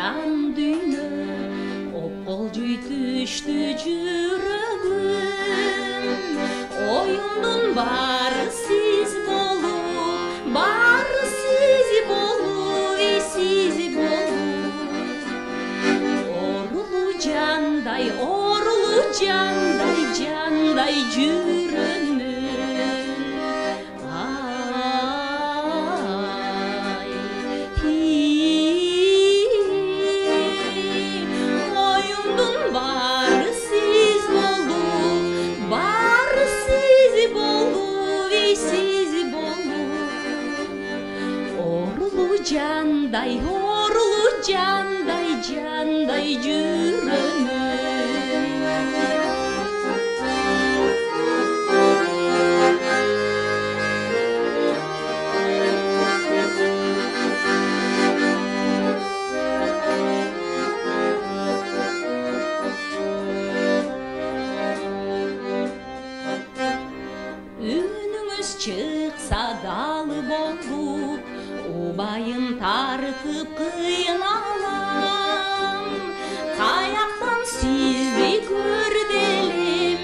жан дүйнө опколжуй түштү жүрөгүм оюмдун баары сиз болуп баары сиз болуп сиз болуп орулу жандай жандай жүрөмүн жандай орулу жандай жандай жүрөмүн үнүңүз чыкса далы болуп убайын тартып кыйналам каяктан сизди көрделем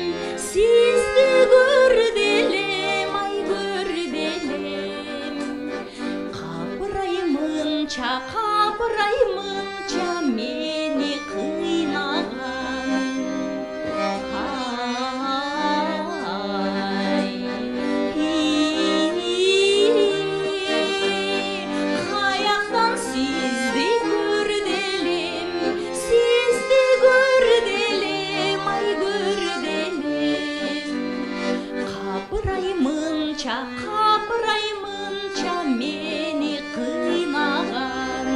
ай көрделем капыраймынча мени кыйнаган капыраймынча мени кыйнаган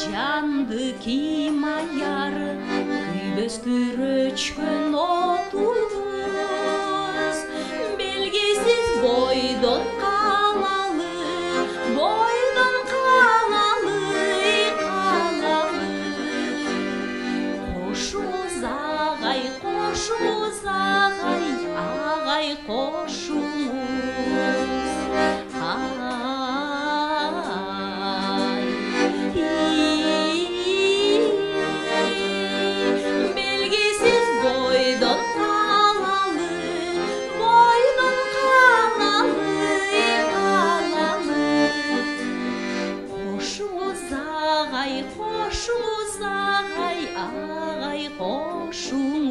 жанды киймаяр күйбөстүр өчкөн отубуз белгисиз бойдон калалы кошуңуз агай кошуңуз кошуңуз агай кошуңуз